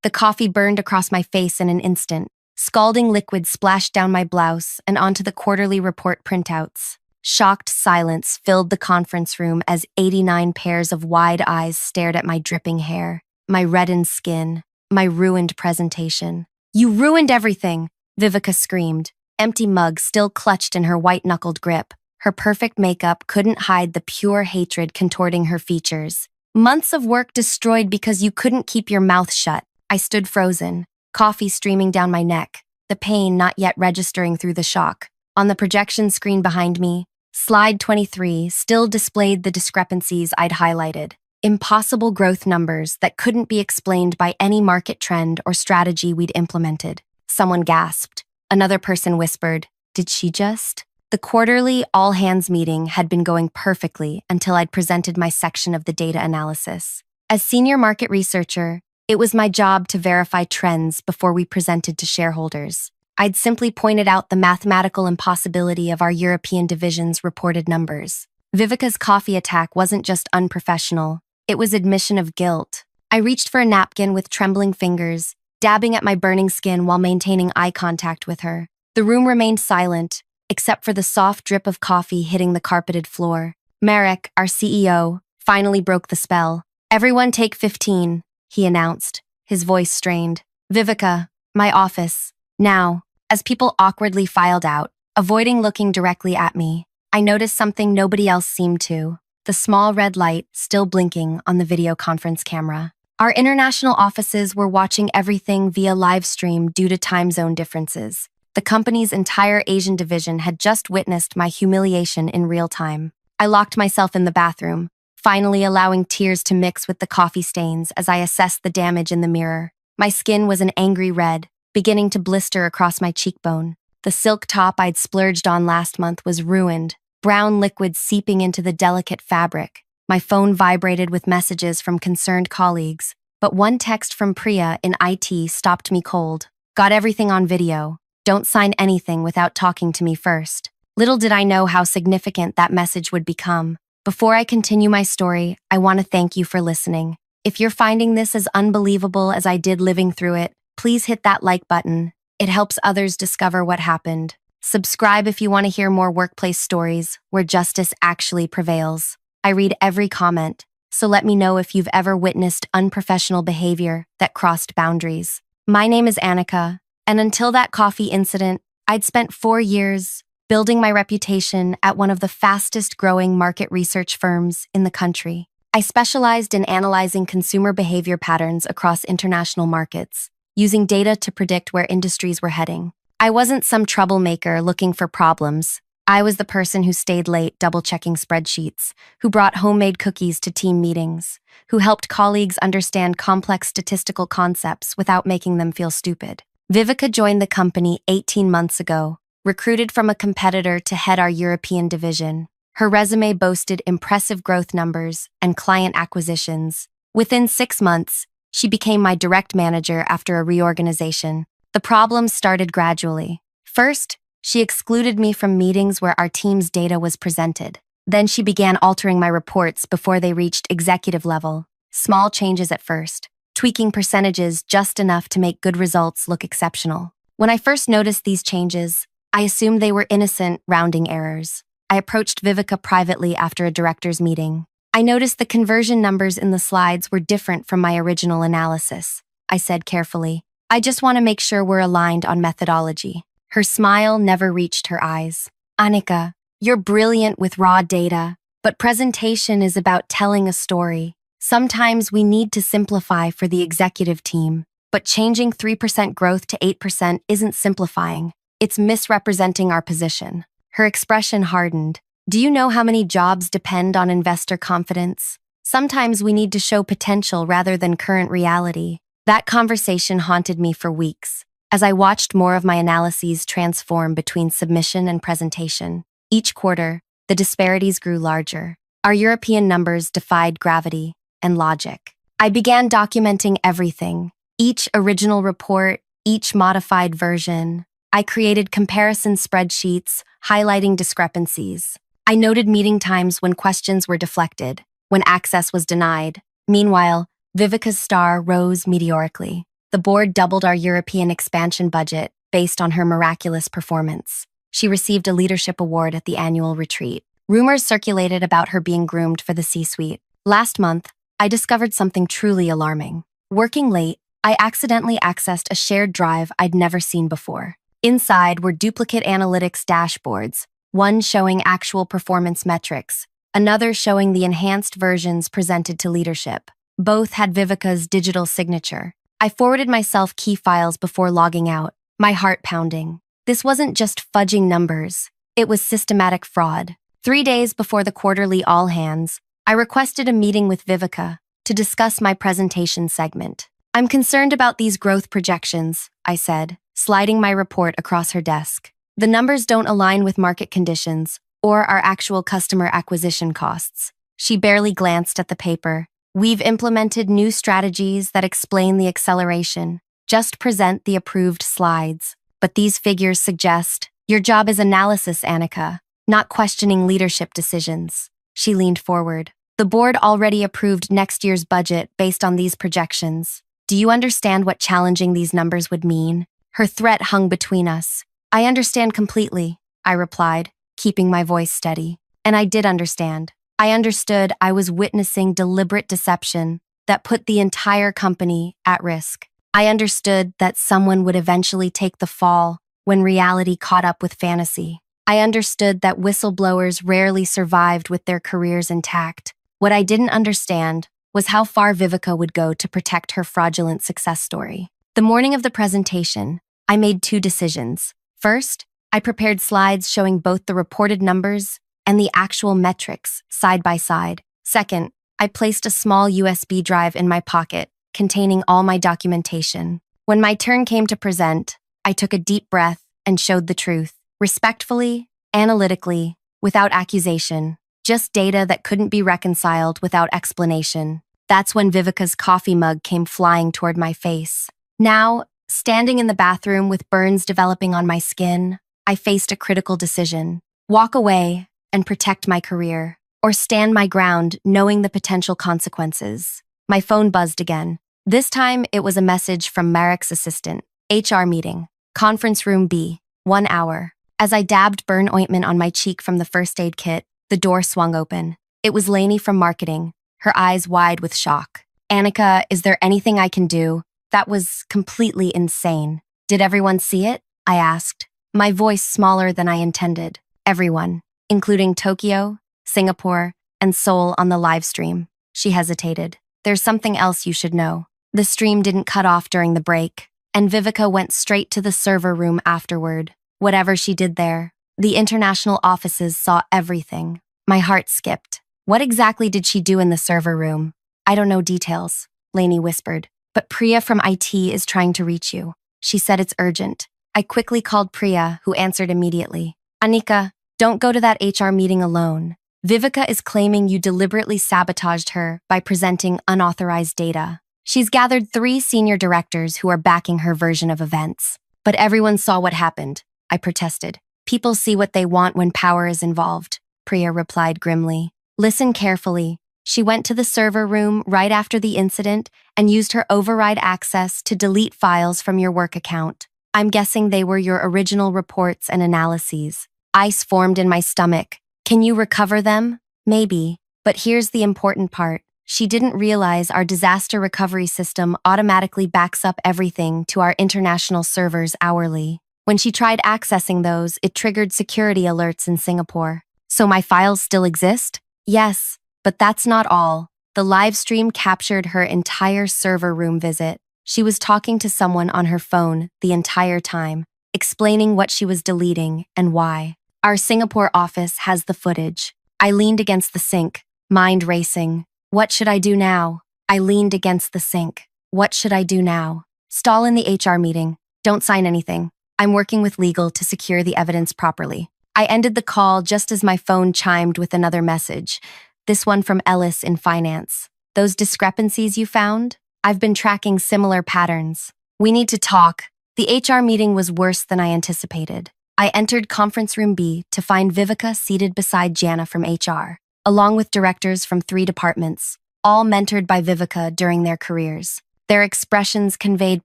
The coffee burned across my face in an instant. Scalding liquid splashed down my blouse and onto the quarterly report printouts. Shocked silence filled the conference room as 89 pairs of wide eyes stared at my dripping hair, my reddened skin, my ruined presentation. "You ruined everything!" Vivica screamed, empty mug still clutched in her white-knuckled grip. Her perfect makeup couldn't hide the pure hatred contorting her features. "Months of work destroyed because you couldn't keep your mouth shut." I stood frozen, coffee streaming down my neck, the pain not yet registering through the shock. On the projection screen behind me, slide 23 still displayed the discrepancies I'd highlighted. Impossible growth numbers that couldn't be explained by any market trend or strategy we'd implemented. Someone gasped. Another person whispered, "Did she just?" The quarterly all-hands meeting had been going perfectly until I'd presented my section of the data analysis. As senior market researcher, it was my job to verify trends before we presented to shareholders. I'd simply pointed out the mathematical impossibility of our European division's reported numbers. Vivica's coffee attack wasn't just unprofessional, it was admission of guilt. I reached for a napkin with trembling fingers, dabbing at my burning skin while maintaining eye contact with her. The room remained silent, except for the soft drip of coffee hitting the carpeted floor. Marek, our CEO, finally broke the spell. "Everyone take 15, he announced, his voice strained. "Vivica, my office, now." As people awkwardly filed out, avoiding looking directly at me, I noticed something nobody else seemed to: the small red light still blinking on the video conference camera. Our international offices were watching everything via Livestream due to time zone differences. The company's entire Asian division had just witnessed my humiliation in real time. I locked myself in the bathroom, finally allowing tears to mix with the coffee stains as I assessed the damage in the mirror. My skin was an angry red, beginning to blister across my cheekbone. The silk top I'd splurged on last month was ruined, brown liquid seeping into the delicate fabric. My phone vibrated with messages from concerned colleagues, but one text from Priya in IT stopped me cold. "Got everything on video. Don't sign anything without talking to me first." Little did I know how significant that message would become. Before I continue my story, I want to thank you for listening. If you're finding this as unbelievable as I did living through it, please hit that like button. It helps others discover what happened. Subscribe if you want to hear more workplace stories where justice actually prevails. I read every comment, so let me know if you've ever witnessed unprofessional behavior that crossed boundaries. My name is Annika, and until that coffee incident, I'd spent 4 years building my reputation at one of the fastest-growing market research firms in the country. I specialized in analyzing consumer behavior patterns across international markets, using data to predict where industries were heading. I wasn't some troublemaker looking for problems. I was the person who stayed late double-checking spreadsheets, who brought homemade cookies to team meetings, who helped colleagues understand complex statistical concepts without making them feel stupid. Vivica joined the company 18 months ago, recruited from a competitor to head our European division. Her resume boasted impressive growth numbers and client acquisitions. Within 6 months, she became my direct manager after a reorganization. The problems started gradually. First, she excluded me from meetings where our team's data was presented. Then she began altering my reports before they reached executive level. Small changes at first, tweaking percentages just enough to make good results look exceptional. When I first noticed these changes, I assumed they were innocent rounding errors. I approached Vivica privately after a director's meeting. "I noticed the conversion numbers in the slides were different from my original analysis," I said carefully. "I just want to make sure we're aligned on methodology." Her smile never reached her eyes. "Annika, you're brilliant with raw data, but presentation is about telling a story. Sometimes we need to simplify for the executive team, but changing 3% growth to 8% isn't simplifying. It's misrepresenting our position." Her expression hardened. "Do you know how many jobs depend on investor confidence? Sometimes we need to show potential rather than current reality." That conversation haunted me for weeks, as I watched more of my analyses transform between submission and presentation. Each quarter, the disparities grew larger. Our European numbers defied gravity and logic. I began documenting everything, each original report, each modified version. I created comparison spreadsheets, highlighting discrepancies. I noted meeting times when questions were deflected, when access was denied. Meanwhile, Vivica's star rose meteorically. The The board doubled our European expansion budget based on her miraculous performance. She received a leadership award at the annual retreat. Rumors circulated about her being groomed for the C-suite. Last month, I discovered something truly alarming. Working late, I accidentally accessed a shared drive I'd never seen before. Inside were duplicate analytics dashboards, one showing actual performance metrics, another showing the enhanced versions presented to leadership. Both had Vivica's digital signature. I forwarded myself key files before logging out, my heart pounding. This wasn't just fudging numbers, it was systematic fraud. 3 days before the quarterly all-hands, I requested a meeting with Vivica to discuss my presentation segment. "I'm concerned about these growth projections," I said, sliding my report across her desk. "The numbers don't align with market conditions or our actual customer acquisition costs." She barely glanced at the paper. "We've implemented new strategies that explain the acceleration. Just present the approved slides. But these figures suggest your job is analysis, Annika, not questioning leadership decisions." She leaned forward. "The board already approved next year's budget based on these projections. Do you understand what challenging these numbers would mean?" Her threat hung between us. "I understand completely," I replied, keeping my voice steady. And I did understand. I understood I was witnessing deliberate deception that put the entire company at risk. I understood that someone would eventually take the fall when reality caught up with fantasy. I understood that whistleblowers rarely survived with their careers intact. What I didn't understand was how far Vivica would go to protect her fraudulent success story. The morning of the presentation, I made 2 decisions. First, I prepared slides showing both the reported numbers and the actual metrics side by side. Second, I placed a small USB drive in my pocket containing all my documentation. When my turn came to present, I took a deep breath and showed the truth, respectfully, analytically, without accusation, just data that couldn't be reconciled without explanation. That's when Vivica's coffee mug came flying toward my face. Now, standing in the bathroom with burns developing on my skin, I faced a critical decision: walk away and protect my career, or stand my ground knowing the potential consequences. My phone buzzed again. This time, it was a message from Marek's assistant. "HR meeting. Conference room B. 1 hour." As I dabbed burn ointment on my cheek from the first aid kit, the door swung open. It was Lainey from marketing, her eyes wide with shock. "Annika, is there anything I can do?" That was completely insane. "Did everyone see it?" I asked, my voice smaller than I intended. "Everyone, including Tokyo, Singapore, and Seoul on the live stream." She hesitated. "There's something else you should know. The stream didn't cut off during the break, and Vivica went straight to the server room afterward. Whatever she did there, the international offices saw everything." My heart skipped. "What exactly did she do in the server room?" "I don't know details," Lainey whispered, "but Priya from IT is trying to reach you. She said it's urgent." I quickly called Priya, who answered immediately. "Annika, don't go to that HR meeting alone. Vivica is claiming you deliberately sabotaged her by presenting unauthorized data. She's gathered 3 senior directors who are backing her version of events." "But everyone saw what happened," I protested. "People see what they want when power is involved," Priya replied grimly. "Listen carefully. She went to the server room right after the incident and used her override access to delete files from your work account. I'm guessing they were your original reports and analyses." Ice formed in my stomach. "Can you recover them?" "Maybe, but here's the important part. She didn't realize our disaster recovery system automatically backs up everything to our international servers hourly. When she tried accessing those, it triggered security alerts in Singapore." "So my files still exist?" "Yes, but that's not all. The live stream captured her entire server room visit. She was talking to someone on her phone the entire time, explaining what she was deleting and why. Our Singapore office has the footage." I leaned against the sink, mind racing. What should I do now? I leaned against the sink. What should I do now? "Stall in the HR meeting. Don't sign anything. I'm working with legal to secure the evidence properly." I ended the call just as my phone chimed with another message, this one from Ellis in finance. "Those discrepancies you found? I've been tracking similar patterns. We need to talk." The HR meeting was worse than I anticipated. I entered conference room B to find Vivica seated beside Jana from HR, along with directors from 3 departments, all mentored by Vivica during their careers. Their expressions conveyed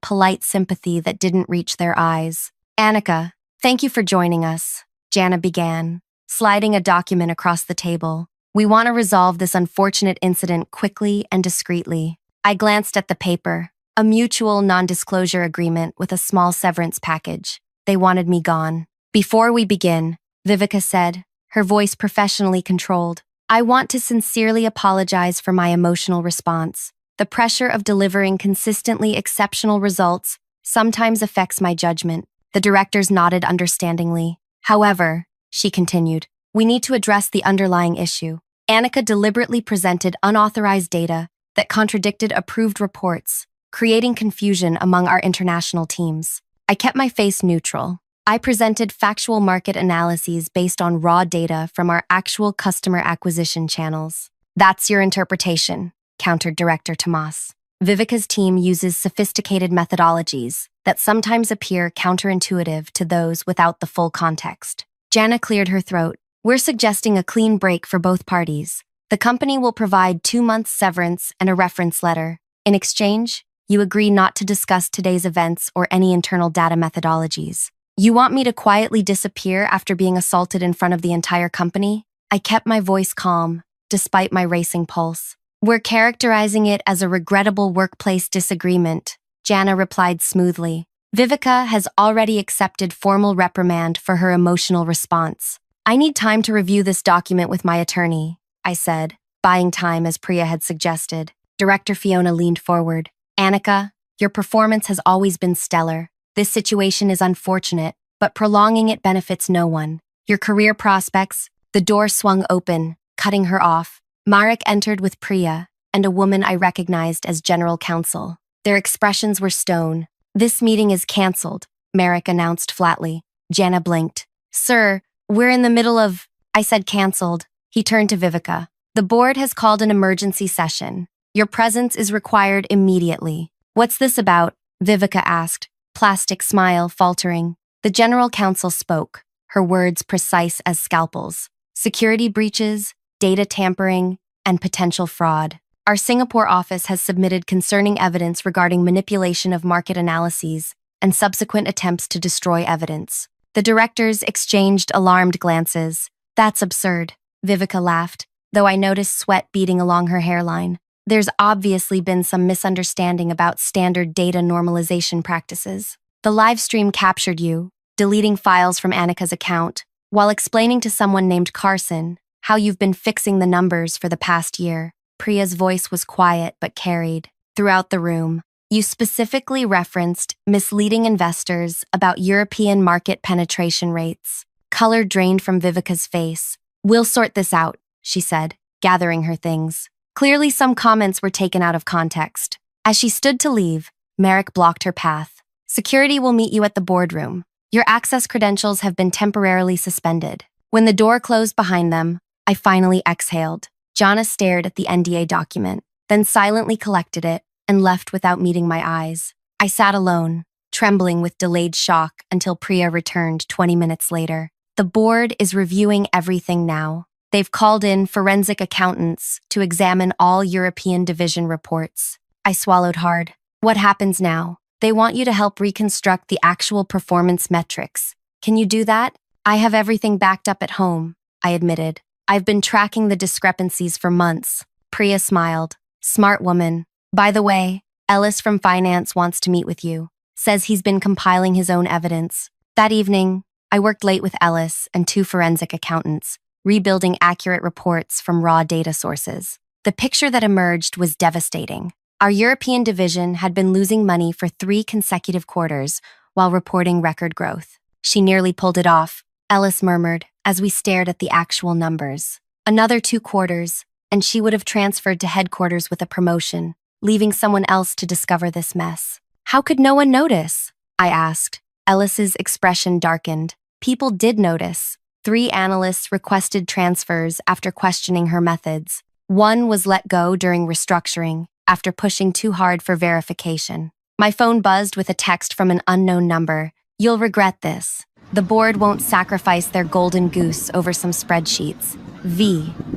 polite sympathy that didn't reach their eyes. Annika, thank you for joining us, Jana began, sliding a document across the table. We want to resolve this unfortunate incident quickly and discreetly. I glanced at the paper, a mutual non-disclosure agreement with a small severance package. They wanted me gone. Before we begin, Vivica said, her voice professionally controlled, I want to sincerely apologize for my emotional response. The pressure of delivering consistently exceptional results sometimes affects my judgment. The directors nodded understandingly. However, she continued, we need to address the underlying issue. Annika deliberately presented unauthorized data that contradicted approved reports, creating confusion among our international teams. I kept my face neutral. I presented factual market analyses based on raw data from our actual customer acquisition channels. That's your interpretation, countered Director Tomas. Vivica's team uses sophisticated methodologies that sometimes appear counterintuitive to those without the full context. Jana cleared her throat. We're suggesting a clean break for both parties. The company will provide 2 months severance and a reference letter. In exchange, you agree not to discuss today's events or any internal data methodologies. You want me to quietly disappear after being assaulted in front of the entire company? I kept my voice calm, despite my racing pulse. We're characterizing it as a regrettable workplace disagreement, Jana replied smoothly. Vivica has already accepted formal reprimand for her emotional response. I need time to review this document with my attorney, I said, buying time as Priya had suggested. Director Fiona leaned forward. Annika, your performance has always been stellar. This situation is unfortunate, but prolonging it benefits no one. Your career prospects. The door swung open, cutting her off. Marek entered with Priya and a woman I recognized as general counsel. Their expressions were stone. This meeting is cancelled, Marek announced flatly. Jana blinked. Sir, we're in the middle of… I said cancelled. He turned to Vivica. The board has called an emergency session. Your presence is required immediately. What's this about? Vivica asked, plastic smile faltering. The general counsel spoke, her words precise as scalpels. Security breaches, data tampering, and potential fraud. Our Singapore office has submitted concerning evidence regarding manipulation of market analyses and subsequent attempts to destroy evidence. The directors exchanged alarmed glances. That's absurd, Vivica laughed, though I noticed sweat beading along her hairline. There's obviously been some misunderstanding about standard data normalization practices. The live stream captured you, deleting files from Annika's account, while explaining to someone named Carson how you've been fixing the numbers for the past year. Priya's voice was quiet but carried. Throughout the room, you specifically referenced misleading investors about European market penetration rates. Color drained from Vivica's face. We'll sort this out, she said, gathering her things. Clearly, some comments were taken out of context. As she stood to leave, Marek blocked her path. Security will meet you at the boardroom. Your access credentials have been temporarily suspended. When the door closed behind them, I finally exhaled. Jana stared at the NDA document, then silently collected it and left without meeting my eyes. I sat alone, trembling with delayed shock until Priya returned 20 minutes later. The board is reviewing everything now. They've called in forensic accountants to examine all European division reports. I swallowed hard. What happens now? They want you to help reconstruct the actual performance metrics. Can you do that? I have everything backed up at home, I admitted. I've been tracking the discrepancies for months. Priya smiled. Smart woman. By the way, Ellis from finance wants to meet with you. Says he's been compiling his own evidence. That evening, I worked late with Ellis and 2 forensic accountants, rebuilding accurate reports from raw data sources. The picture that emerged was devastating. Our European division had been losing money for 3 consecutive quarters while reporting record growth. She nearly pulled it off, Ellis murmured as we stared at the actual numbers. Another 2 quarters, and she would have transferred to headquarters with a promotion, leaving someone else to discover this mess. How could no one notice? I asked. Ellis's expression darkened. People did notice. 3 analysts requested transfers after questioning her methods. 1 was let go during restructuring after pushing too hard for verification. My phone buzzed with a text from an unknown number. You'll regret this. The board won't sacrifice their golden goose over some spreadsheets.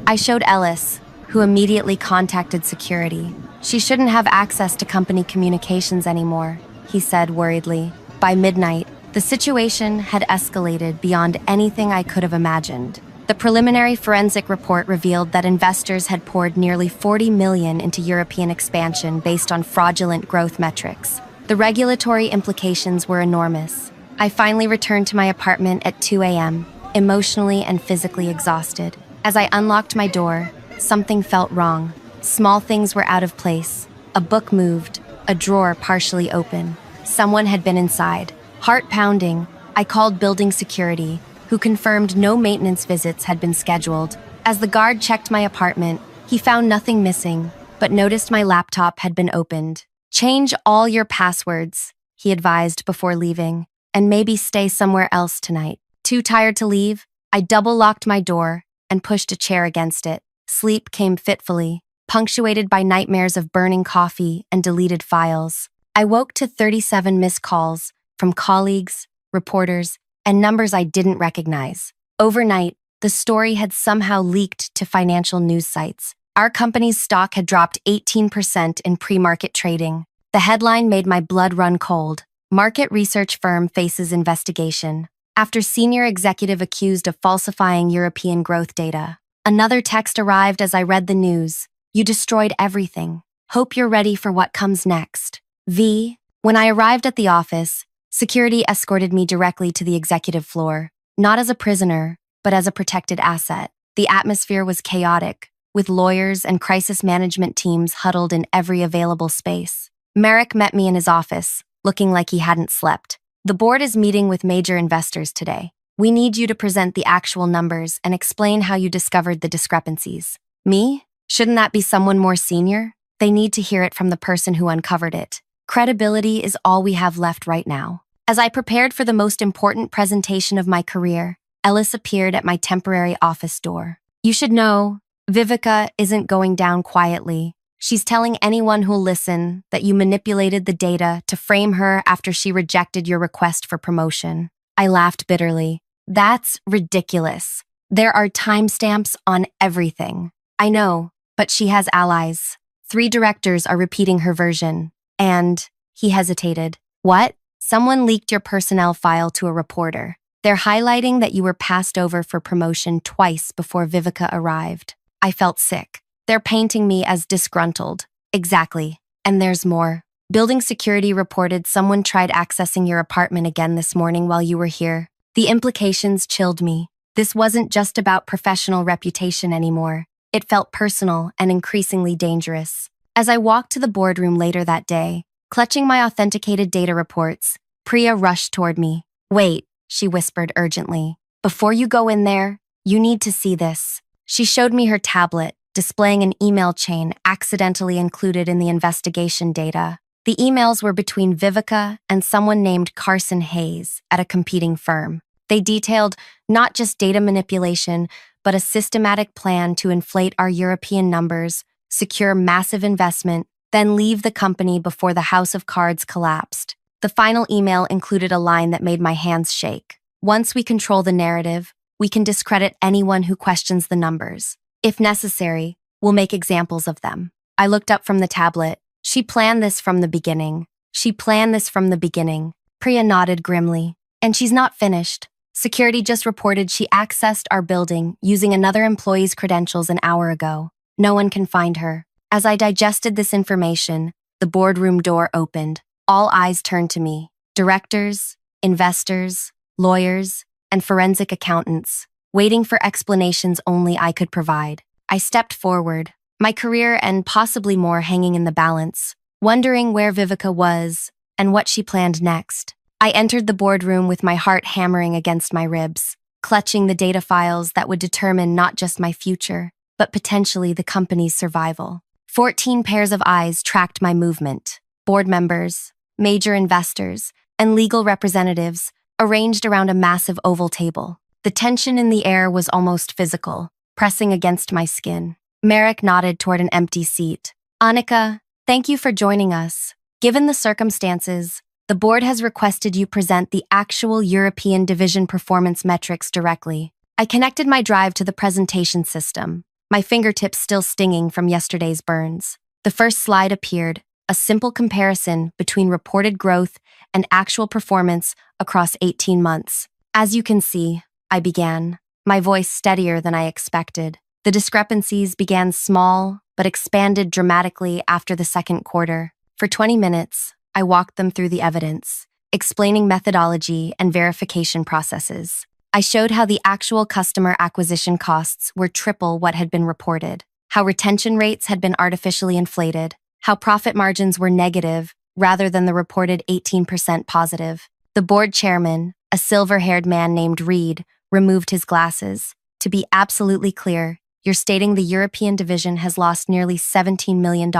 I showed Ellis, who immediately contacted security. "She shouldn't have access to company communications anymore," he said worriedly. By midnight, the situation had escalated beyond anything I could have imagined. The preliminary forensic report revealed that investors had poured nearly 40 million into European expansion based on fraudulent growth metrics. The regulatory implications were enormous. I finally returned to my apartment at 2 a.m., emotionally and physically exhausted. As I unlocked my door, something felt wrong. Small things were out of place. A book moved, a drawer partially open. Someone had been inside. Heart pounding, I called building security, who confirmed no maintenance visits had been scheduled. As the guard checked my apartment, he found nothing missing, but noticed my laptop had been opened. "Change all your passwords," he advised before leaving, "and maybe stay somewhere else tonight." Too tired to leave, I double-locked my door and pushed a chair against it. Sleep came fitfully, punctuated by nightmares of burning coffee and deleted files. I woke to 37 missed calls from colleagues, reporters, and numbers I didn't recognize. Overnight, the story had somehow leaked to financial news sites. Our company's stock had dropped 18% in pre-market trading. The headline made my blood run cold. "Market research firm faces investigation after senior executive accused of falsifying European growth data." Another text arrived as I read the news. "You destroyed everything. Hope you're ready for what comes next. V." When I arrived at the office, security escorted me directly to the executive floor, not as a prisoner, but as a protected asset. The atmosphere was chaotic, with lawyers and crisis management teams huddled in every available space. Merrick met me in his office, looking like he hadn't slept. "The board is meeting with major investors today. We need you to present the actual numbers and explain how you discovered the discrepancies." Me? Shouldn't that be someone more senior? They need to hear it from the person who uncovered it. Credibility is all we have left right now. As I prepared for the most important presentation of my career, Ellis appeared at my temporary office door. "You should know, Vivica isn't going down quietly. She's telling anyone who'll listen that you manipulated the data to frame her after she rejected your request for promotion." I laughed bitterly. "That's ridiculous. There are timestamps on everything." "I know, but she has allies. 3 directors are repeating her version. And," he hesitated. "What?" "Someone leaked your personnel file to a reporter. They're highlighting that you were passed over for promotion twice before Vivica arrived." I felt sick. "They're painting me as disgruntled." "Exactly. And there's more. Building security reported someone tried accessing your apartment again this morning while you were here." The implications chilled me. This wasn't just about professional reputation anymore. It felt personal and increasingly dangerous. As I walked to the boardroom later that day, clutching my authenticated data reports, Priya rushed toward me. "Wait," she whispered urgently. "Before you go in there, you need to see this." She showed me her tablet, displaying an email chain accidentally included in the investigation data. The emails were between Vivica and someone named Carson Hayes at a competing firm. They detailed not just data manipulation, but a systematic plan to inflate our European numbers, secure massive investment, then leave the company before the house of cards collapsed. The final email included a line that made my hands shake. "Once we control the narrative, we can discredit anyone who questions the numbers. If necessary, we'll make examples of them." I looked up from the tablet. "She planned this from the beginning. She planned this from the beginning." Priya nodded grimly. "And she's not finished. Security just reported she accessed our building using another employee's credentials an hour ago. No one can find her." As I digested this information, the boardroom door opened. All eyes turned to me. Directors, investors, lawyers, and forensic accountants, waiting for explanations only I could provide. I stepped forward, my career and possibly more hanging in the balance, wondering where Vivica was and what she planned next. I entered the boardroom with my heart hammering against my ribs, clutching the data files that would determine not just my future, but potentially the company's survival. 14 pairs of eyes tracked my movement. Board members, major investors, and legal representatives arranged around a massive oval table. The tension in the air was almost physical, pressing against my skin. Merrick nodded toward an empty seat. "Annika, thank you for joining us. Given the circumstances, the board has requested you present the actual European division performance metrics directly." I connected my drive to the presentation system, my fingertips still stinging from yesterday's burns. The first slide appeared, a simple comparison between reported growth and actual performance across 18 months. As you can see, I began, my voice steadier than I expected. The discrepancies began small, but expanded dramatically after the second quarter. For 20 minutes, I walked them through the evidence, explaining methodology and verification processes. I showed how the actual customer acquisition costs were triple what had been reported, how retention rates had been artificially inflated, how profit margins were negative rather than the reported 18% positive. The board chairman, a silver-haired man named Reed, removed his glasses. To be absolutely clear, you're stating the European division has lost nearly $17 million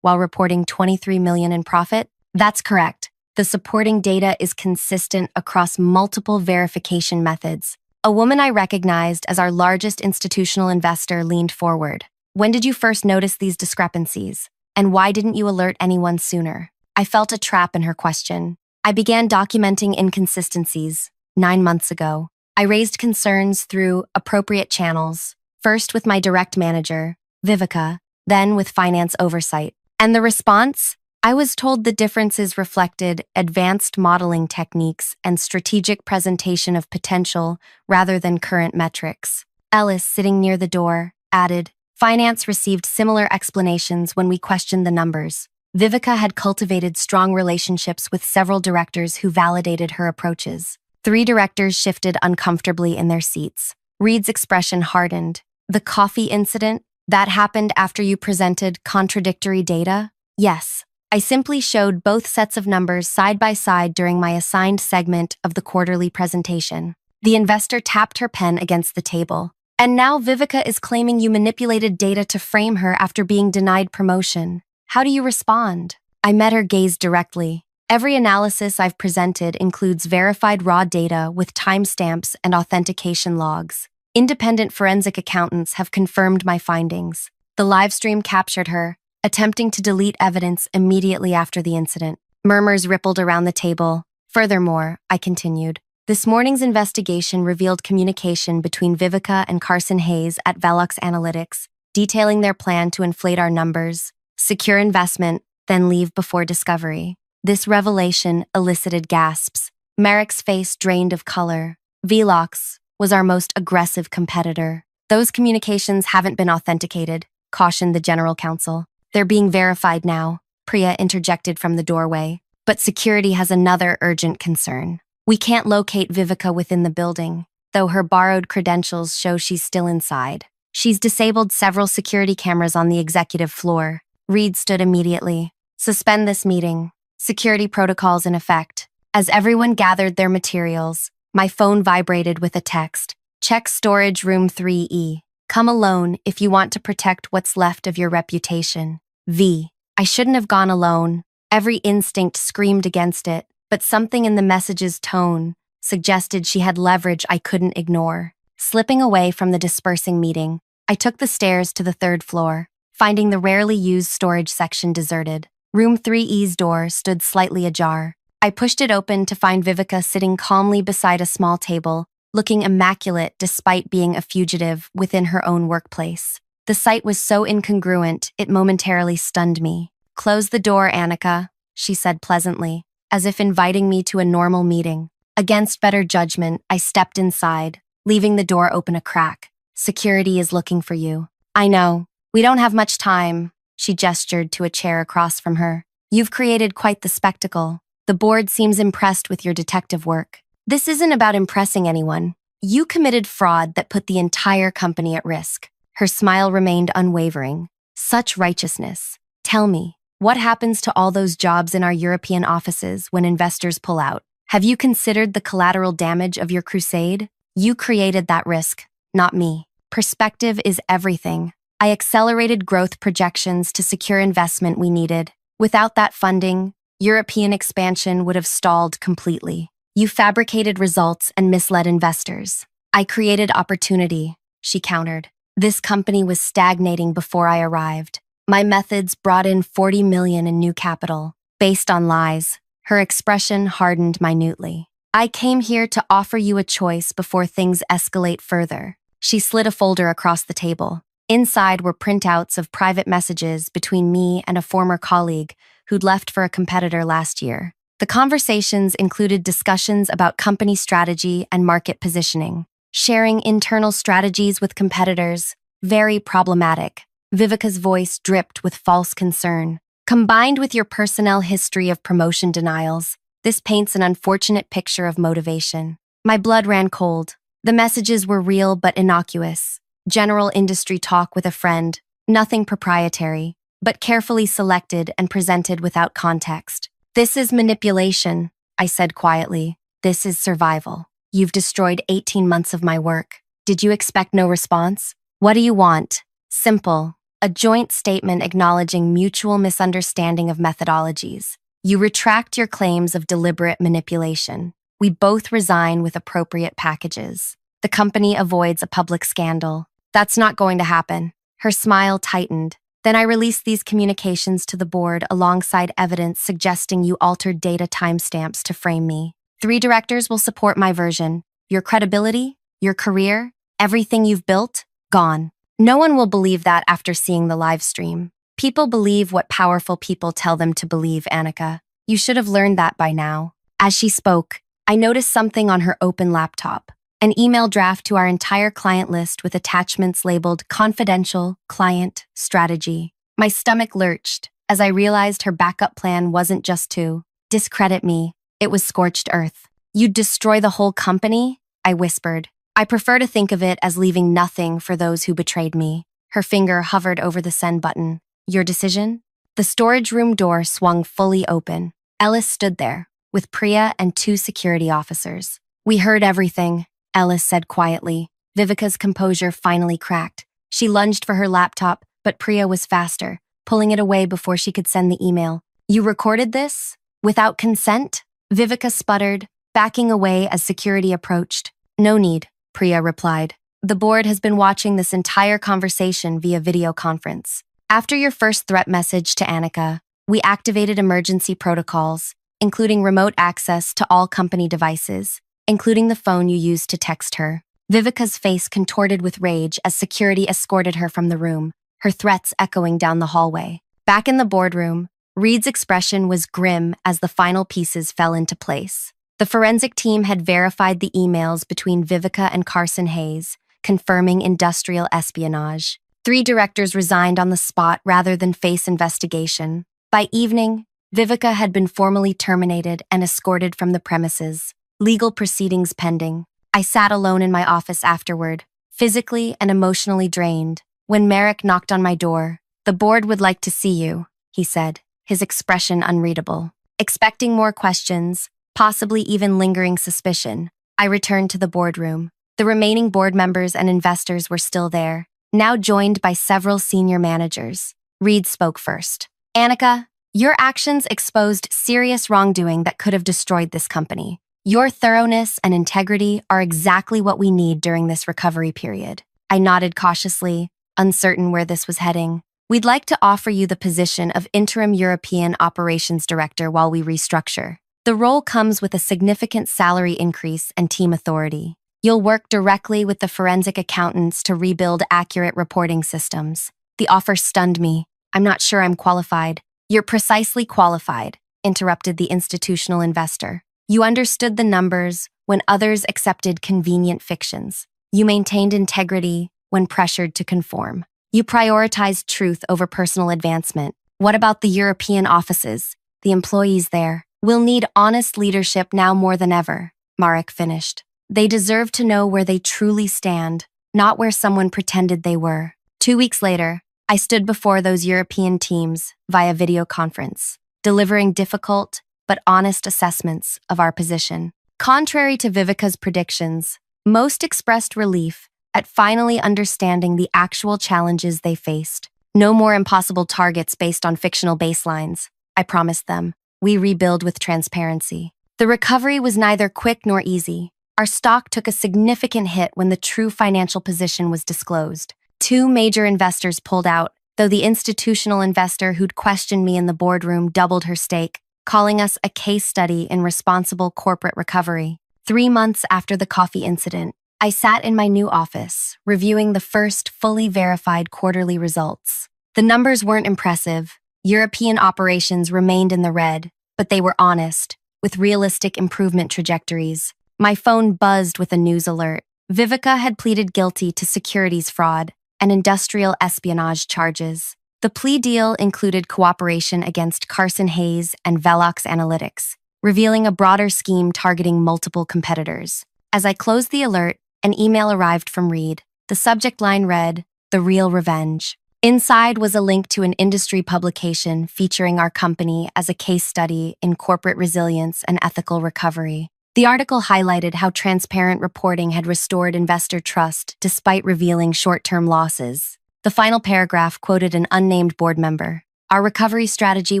while reporting $23 million in profit? That's correct. The supporting data is consistent across multiple verification methods. A woman I recognized as our largest institutional investor leaned forward. When did you first notice these discrepancies? And why didn't you alert anyone sooner? I felt a trap in her question. I began documenting inconsistencies 9 months ago. I raised concerns through appropriate channels, first with my direct manager, Vivica, then with finance oversight. And the response? I was told the differences reflected advanced modeling techniques and strategic presentation of potential rather than current metrics. Ellis, sitting near the door, added, Finance received similar explanations when we questioned the numbers. Vivica had cultivated strong relationships with several directors who validated her approaches. 3 directors shifted uncomfortably in their seats. Reed's expression hardened. The coffee incident? That happened after you presented contradictory data? Yes. I simply showed both sets of numbers side by side during my assigned segment of the quarterly presentation. The investor tapped her pen against the table. And now Vivica is claiming you manipulated data to frame her after being denied promotion. How do you respond? I met her gaze directly. Every analysis I've presented includes verified raw data with timestamps and authentication logs. Independent forensic accountants have confirmed my findings. The livestream captured her, attempting to delete evidence immediately after the incident. Murmurs rippled around the table. Furthermore, I continued, this morning's investigation revealed communication between Vivica and Carson Hayes at Velox Analytics, detailing their plan to inflate our numbers, secure investment, then leave before discovery. This revelation elicited gasps. Merrick's face drained of color. Velox was our most aggressive competitor. Those communications haven't been authenticated, cautioned the general counsel. They're being verified now, Priya interjected from the doorway. But security has another urgent concern. We can't locate Vivica within the building, though her borrowed credentials show she's still inside. She's disabled several security cameras on the executive floor. Reed stood immediately. Suspend this meeting. Security protocols in effect. As everyone gathered their materials, my phone vibrated with a text. Check storage room 3E. Come alone if you want to protect what's left of your reputation. V. I shouldn't have gone alone. Every instinct screamed against it, but something in the message's tone suggested she had leverage I couldn't ignore. Slipping away from the dispersing meeting, I took the stairs to the 3rd floor, finding the rarely used storage section deserted. Room 3E's door stood slightly ajar. I pushed it open to find Vivica sitting calmly beside a small table, looking immaculate despite being a fugitive within her own workplace. The sight was so incongruent, it momentarily stunned me. Close the door, Annika, she said pleasantly, as if inviting me to a normal meeting. Against better judgment, I stepped inside, leaving the door open a crack. Security is looking for you. I know. We don't have much time, she gestured to a chair across from her. You've created quite the spectacle. The board seems impressed with your detective work. This isn't about impressing anyone. You committed fraud that put the entire company at risk. Her smile remained unwavering. Such righteousness. Tell me, what happens to all those jobs in our European offices when investors pull out? Have you considered the collateral damage of your crusade? You created that risk, not me. Perspective is everything. I accelerated growth projections to secure investment we needed. Without that funding, European expansion would have stalled completely. You fabricated results and misled investors. I created opportunity, she countered. This company was stagnating before I arrived. My methods brought in $40 million in new capital, based on lies. Her expression hardened minutely. I came here to offer you a choice before things escalate further. She slid a folder across the table. Inside were printouts of private messages between me and a former colleague who'd left for a competitor last year. The conversations included discussions about company strategy and market positioning, sharing internal strategies with competitors. Very problematic. Viveka's voice dripped with false concern. Combined with your personnel history of promotion denials, this paints an unfortunate picture of motivation. My blood ran cold. The messages were real but innocuous. General industry talk with a friend, nothing proprietary, but carefully selected and presented without context. This is manipulation, I said quietly. This is survival. You've destroyed 18 months of my work. Did you expect no response? What do you want? Simple. A joint statement acknowledging mutual misunderstanding of methodologies. You retract your claims of deliberate manipulation. We both resign with appropriate packages. The company avoids a public scandal. That's not going to happen. Her smile tightened. Then I released these communications to the board alongside evidence suggesting you altered data timestamps to frame me. 3 directors will support my version. Your credibility, your career, everything you've built, gone. No one will believe that after seeing the live stream. People believe what powerful people tell them to believe, Annika. You should have learned that by now. As she spoke, I noticed something on her open laptop. An email draft to our entire client list with attachments labeled Confidential Client Strategy. My stomach lurched as I realized her backup plan wasn't just to discredit me, it was scorched earth. You'd destroy the whole company? I whispered. I prefer to think of it as leaving nothing for those who betrayed me. Her finger hovered over the send button. Your decision? The storage room door swung fully open. Ellis stood there, with Priya and 2 security officers. We heard everything, Ellis said quietly. Viveka's composure finally cracked. She lunged for her laptop, but Priya was faster, pulling it away before she could send the email. You recorded this? Without consent? Viveka sputtered, backing away as security approached. No need, Priya replied. The board has been watching this entire conversation via video conference. After your first threat message to Annika, we activated emergency protocols, including remote access to all company devices, including the phone you used to text her. Viveka's face contorted with rage as security escorted her from the room, her threats echoing down the hallway. Back in the boardroom, Reed's expression was grim as the final pieces fell into place. The forensic team had verified the emails between Viveka and Carson Hayes, confirming industrial espionage. 3 directors resigned on the spot rather than face investigation. By evening, Viveka had been formally terminated and escorted from the premises. Legal proceedings pending. I sat alone in my office afterward, physically and emotionally drained. When Merrick knocked on my door, "The board would like to see you," he said, his expression unreadable. Expecting more questions, possibly even lingering suspicion, I returned to the boardroom. The remaining board members and investors were still there, now joined by several senior managers. Reed spoke first. Annika, your actions exposed serious wrongdoing that could have destroyed this company. Your thoroughness and integrity are exactly what we need during this recovery period. I nodded cautiously, uncertain where this was heading. We'd like to offer you the position of Interim European Operations Director while we restructure. The role comes with a significant salary increase and team authority. You'll work directly with the forensic accountants to rebuild accurate reporting systems. The offer stunned me. I'm not sure I'm qualified. You're precisely qualified, interrupted the institutional investor. You understood the numbers when others accepted convenient fictions. You maintained integrity when pressured to conform. You prioritized truth over personal advancement. What about the European offices, the employees there? We'll need honest leadership now more than ever, Marek finished. They deserve to know where they truly stand, not where someone pretended they were. 2 weeks later, I stood before those European teams via video conference, delivering difficult but honest assessments of our position. Contrary to Viveka's predictions, most expressed relief at finally understanding the actual challenges they faced. No more impossible targets based on fictional baselines, I promised them. We rebuild with transparency. The recovery was neither quick nor easy. Our stock took a significant hit when the true financial position was disclosed. 2 major investors pulled out, though the institutional investor who'd questioned me in the boardroom doubled her stake, calling us a case study in responsible corporate recovery. 3 months after the coffee incident, I sat in my new office, reviewing the first fully verified quarterly results. The numbers weren't impressive. European operations remained in the red, but they were honest, with realistic improvement trajectories. My phone buzzed with a news alert. Vivica had pleaded guilty to securities fraud and industrial espionage charges. The plea deal included cooperation against Carson Hayes and Velox Analytics, revealing a broader scheme targeting multiple competitors. As I closed the alert, an email arrived from Reed. The subject line read, "The Real Revenge." Inside was a link to an industry publication featuring our company as a case study in corporate resilience and ethical recovery. The article highlighted how transparent reporting had restored investor trust despite revealing short-term losses. The final paragraph quoted an unnamed board member. Our recovery strategy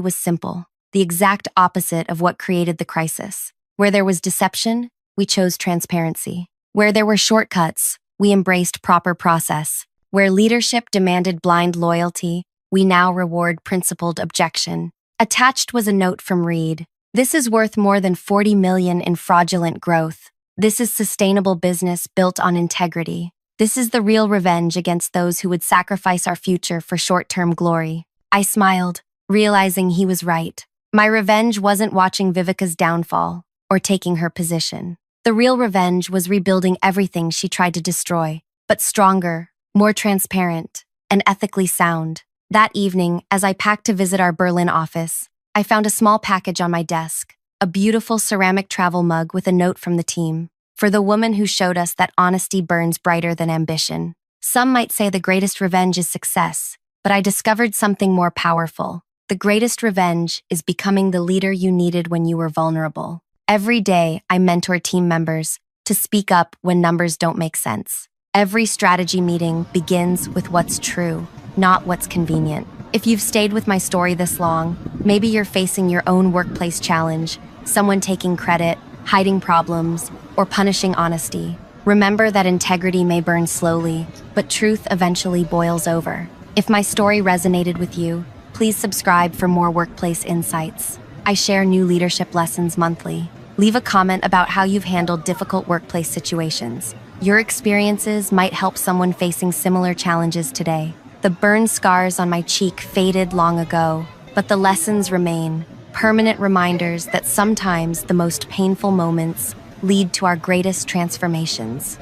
was simple, the exact opposite of what created the crisis. Where there was deception, we chose transparency. Where there were shortcuts, we embraced proper process. Where leadership demanded blind loyalty, we now reward principled objection. Attached was a note from Reed. This is worth more than $40 million in fraudulent growth. This is sustainable business built on integrity. This is the real revenge against those who would sacrifice our future for short-term glory. I smiled, realizing he was right. My revenge wasn't watching Vivica's downfall or taking her position. The real revenge was rebuilding everything she tried to destroy, but stronger, more transparent, and ethically sound. That evening, as I packed to visit our Berlin office, I found a small package on my desk, a beautiful ceramic travel mug with a note from the team. For the woman who showed us that honesty burns brighter than ambition. Some might say the greatest revenge is success, but I discovered something more powerful. The greatest revenge is becoming the leader you needed when you were vulnerable. Every day, I mentor team members to speak up when numbers don't make sense. Every strategy meeting begins with what's true, not what's convenient. If you've stayed with my story this long, maybe you're facing your own workplace challenge, someone taking credit, hiding problems, or punishing honesty. Remember that integrity may burn slowly, but truth eventually boils over. If my story resonated with you, please subscribe for more workplace insights. I share new leadership lessons monthly. Leave a comment about how you've handled difficult workplace situations. Your experiences might help someone facing similar challenges today. The burn scars on my cheek faded long ago, but the lessons remain, permanent reminders that sometimes the most painful moments lead to our greatest transformations.